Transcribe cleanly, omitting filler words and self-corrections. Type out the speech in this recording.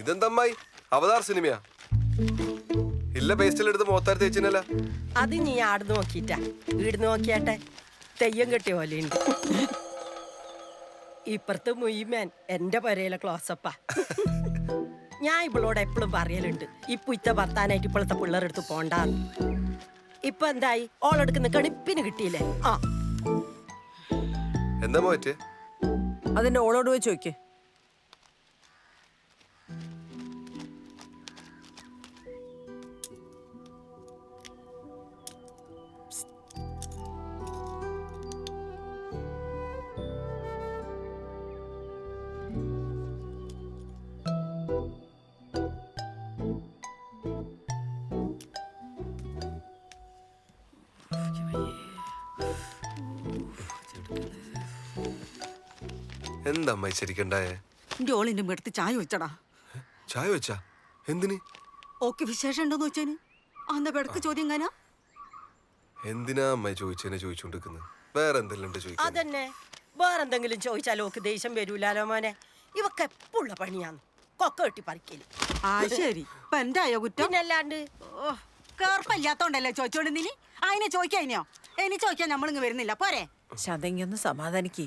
ഇതെന്തമ്മായി അവതാർ സിനിമയാ? ഇല്ല പേസ്റ്റിലെടുത്ത് മോത്താർ തേച്ചിനല്ല. അത് നീ ആടുന്ന് നോക്കിട്ടാ വീടുന്ന് നോക്കിയാട്ടെ തെയ്യം കെട്ടിയ പോലെയുണ്ട്. ഇപ്പുറത്ത് മുയ്മൻ എന്റെ പരയിലെ ക്ലോസപ്പാ. ഞാൻ ഇവളോട് എപ്പോഴും പറയലുണ്ട് ഇപ്പൊ ഇത്ത ഭർത്താനായിട്ട് ഇപ്പോഴത്തെ പിള്ളേരെടുത്ത് പോണ്ടാന്ന്. ഇപ്പൊ എന്തായി? ഓളെടുക്കുന്ന കണിപ്പിന് കിട്ടിയില്ലേ? ആ എന്താ പോയിട്ട്? അതിന്റെ ഓളോട് പോയി ചോദിക്കേ. എന്താ അമ്മായി ശരിക്കണ്ടായേ? എന്റെ ഓളിന്റെ അടുത്ത് ചായ വെച്ചടാ. ചായ വെച്ചാ എന്തിന്? ഓക്കെ വിശേഷം ഉണ്ടോന്ന് വെച്ചാന് അന്ന പെടക്ക് ചോദ്യം എങ്ങനാ? എന്തിനാ അമ്മായി ചോദിച്ചതിനെ ചോദിച്ചോണ്ടിരിക്കുന്നത്? വേറെ എന്തെല്ലാം ചോദിക്കാൻ? അതന്നെ, വേറെന്തെങ്കിലും ചോദിച്ചാലോ ഓക്ക് ദേഷ്യം വരൂലാലോ മോനെ. ഇവക്ക് എപ്പോഴുള്ള പണിയാന്ന് കൊക്ക കെട്ടി പറിക്കല്. ആ ശരി, ഇപ്പൊ എന്തായോ കുറ്റം? പിന്നല്ലാണ്ട് കേർപ്പില്ലാത്തോണ്ടല്ലേ ചോദിച്ചോണ്ട് നീ അതിനെ ചോദിക്കാനോ? ഇനി ചോദിക്കാൻ നമ്മളിങ്ങ് വരുന്നില്ല പോരെ. ശതങ്ങൊന്ന് സമാധാനിക്ക്.